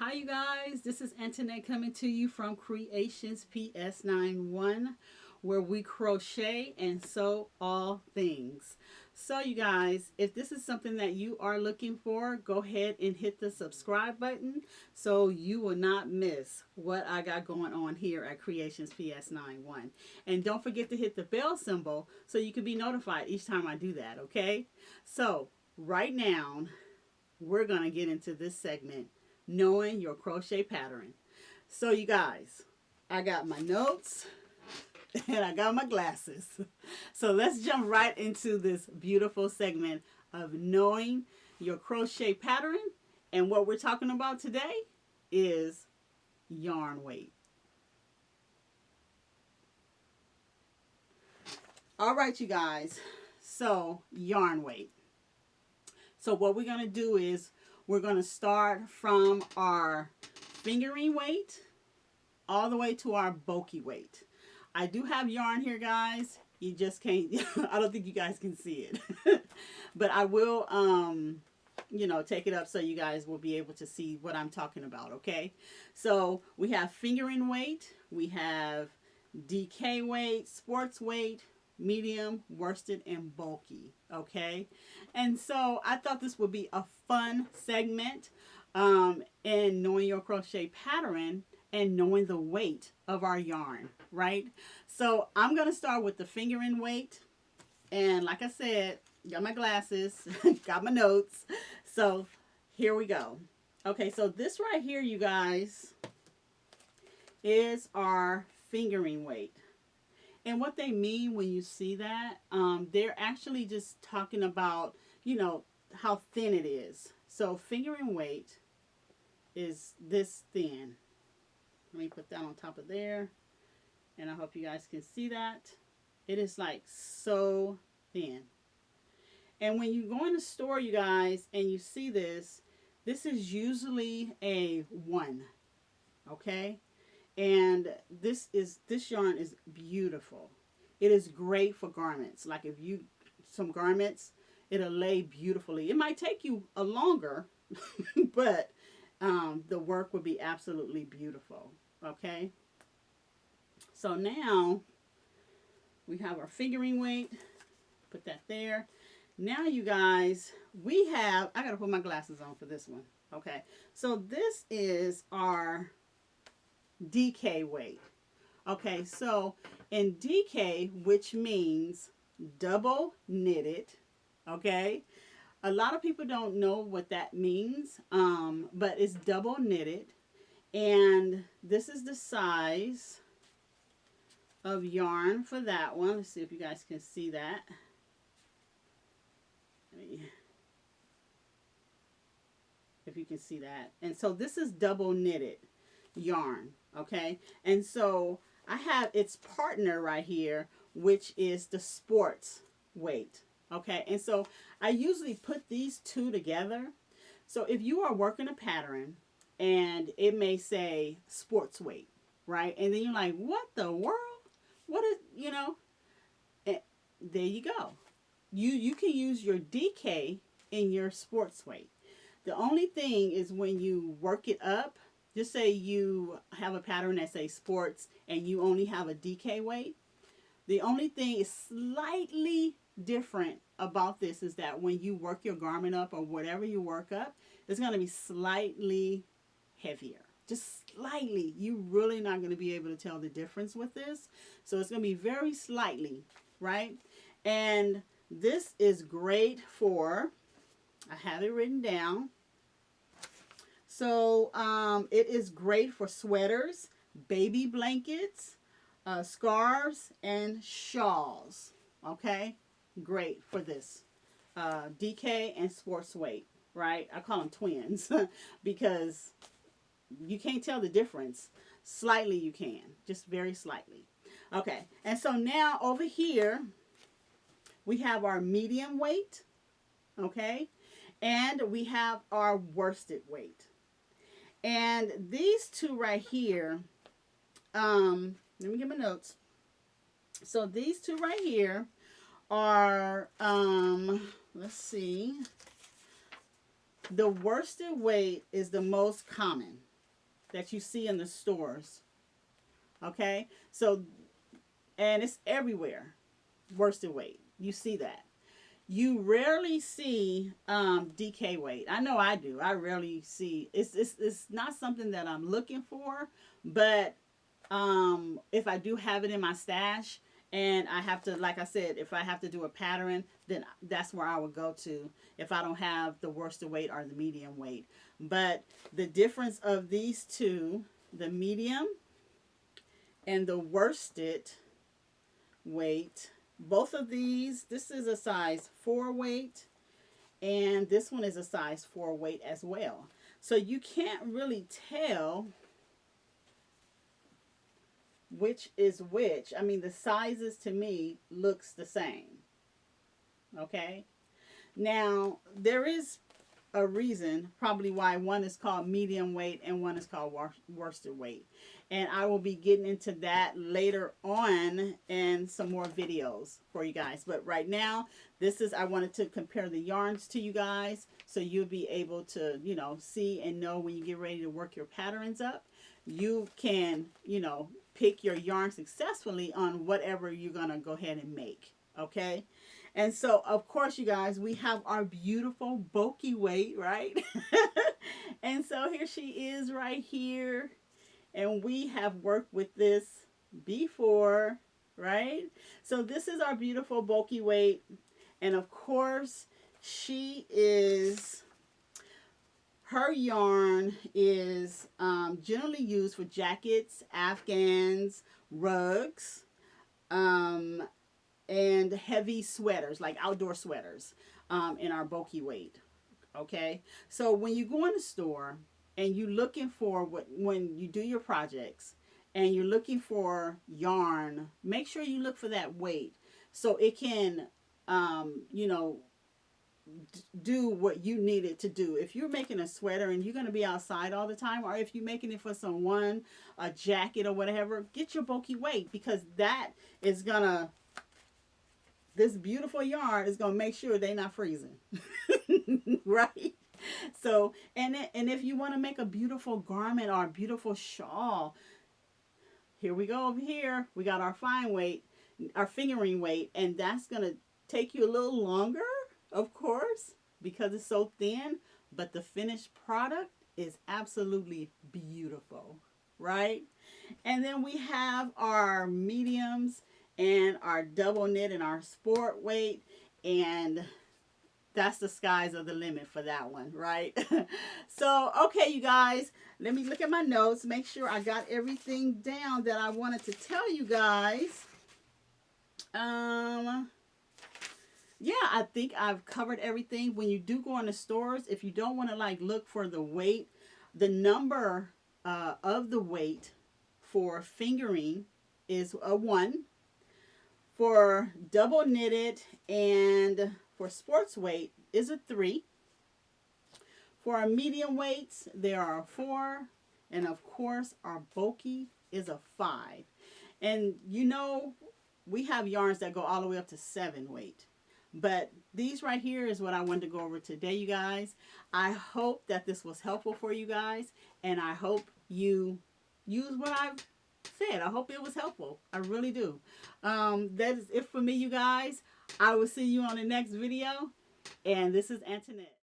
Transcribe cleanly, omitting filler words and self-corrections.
Hi, you guys. This is Antoinette coming to you from Creations PS91, where we crochet and sew all things. So, you guys, if this is something that you are looking for, go ahead and hit the subscribe button so you will not miss what I got going on here at Creations PS91. And don't forget to hit the bell symbol so you can be notified each time I do that, okay? So, right now, we're going to get into this segment, knowing your crochet pattern. So you guys, I got my notes and I got my glasses. So let's jump right into this beautiful segment of knowing your crochet pattern. And what we're talking about today is yarn weight. All right, you guys. So yarn weight. So what we're going to do is we're going to start from our fingering weight all the way to our bulky weight. I do have yarn here, guys. You just can't, I don't think you guys can see it. But I will, take it up so you guys will be able to see what I'm talking about, okay? So we have fingering weight, we have DK weight, sports weight, medium, worsted, and bulky, okay? And so I thought this would be a fun segment in knowing your crochet pattern and knowing the weight of our yarn, right? So I'm going to start with the fingering weight. And like I said, got my glasses, got my notes. So here we go. Okay, so this right here, you guys, is our fingering weight. And what they mean when you see that, they're actually just talking about, how thin it is. So fingering weight is this thin. Let me put that on top of there. And I hope you guys can see that. It is like so thin. And when you go in the store, you guys, and you see this, this is usually a 1. Okay? And this yarn is beautiful. It is great for garments. Like if you, some garments, it'll lay beautifully. It might take you a longer, but the work would be absolutely beautiful. Okay. So now we have our fingering weight. Put that there. Now you guys, I got to put my glasses on for this one. Okay. So this is our DK weight. Okay, so in DK, which means double knitted, okay? A lot of people don't know what that means, but it's double knitted. And this is the size of yarn for that one. Let's see if you guys can see that. If you can see that. And so this is double knitted yarn, okay? And so I have its partner right here, which is the sports weight, okay? And so I usually put these two together. So if you are working a pattern and it may say sports weight, right? And then you're like, what the world? What is, and there you go. You can use your DK in your sports weight. The only thing is when you work it up, just say you have a pattern that says sports and you only have a DK weight. The only thing is slightly different about this is that when you work your garment up or whatever you work up, it's going to be slightly heavier. Just slightly. You're really not going to be able to tell the difference with this. So it's going to be very slightly, right? And this is great for, I have it written down. So it is great for sweaters, baby blankets, scarves, and shawls. Okay, great for this. DK and sports weight, right? I call them twins because you can't tell the difference. Slightly you can, just very slightly. Okay, and so now over here we have our medium weight, okay, and we have our worsted weight. And these two right here, let me get my notes. So these two right here are, let's see, the worsted weight is the most common, that you see in the stores. Okay, so, and it's everywhere, worsted weight. You see that. You rarely see DK weight. I know I do. I rarely see. It's not something that I'm looking for, but if I do have it in my stash and I have to, like I said, if I have to do a pattern, then that's where I would go to if I don't have the worsted weight or the medium weight. But the difference of these two, the medium and the worsted weight, both of these, this is a size 4 weight and this one is a size 4 weight as well. So you can't really tell which is which. I mean, the sizes to me looks the same. Okay. Now, there is a reason probably why one is called medium weight and one is called worsted weight. And I will be getting into that later on in some more videos for you guys. But right now, this is, I wanted to compare the yarns to you guys so you'll be able to, you know, see and know when you get ready to work your patterns up. You can, you know, pick your yarn successfully on whatever you're going to go ahead and make. Okay. And so, of course, you guys, we have our beautiful bulky weight, right? And so here she is right here. And we have worked with this before, right? So this is our beautiful bulky weight. And of course, she is, her yarn is generally used for jackets, afghans, rugs, and heavy sweaters, like outdoor sweaters, in our bulky weight. Okay, so when you go in the store and you're looking for when you do your projects and you're looking for yarn, make sure you look for that weight so it can, you know, do what you need it to do. If you're making a sweater and you're going to be outside all the time, or if you're making it for someone, a jacket or whatever, get your bulky weight, because that is going to, this beautiful yarn is going to make sure they're not freezing. Right? So, and if you want to make a beautiful garment or a beautiful shawl, here we go over here. We got our fine weight, our fingering weight, and that's going to take you a little longer, of course, because it's so thin, but the finished product is absolutely beautiful, right? And then we have our mediums and our double knit and our sport weight, and that's the sky's are the limit for that one, right? So, okay, you guys, let me look at my notes, make sure I got everything down that I wanted to tell you guys. Yeah, I think I've covered everything. When you do go in the stores, if you don't want to like look for the weight, the number of the weight for fingering is a 1. For double knitted and for sports weight is a 3. For our medium weights, there are a 4. And of course, our bulky is a 5. And you know, we have yarns that go all the way up to 7 weight. But these right here is what I wanted to go over today, you guys. I hope that this was helpful for you guys. And I hope you use what I've said. I hope it was helpful. I really do. That is it for me, you guys. I will see you on the next video. And this is Antoinette.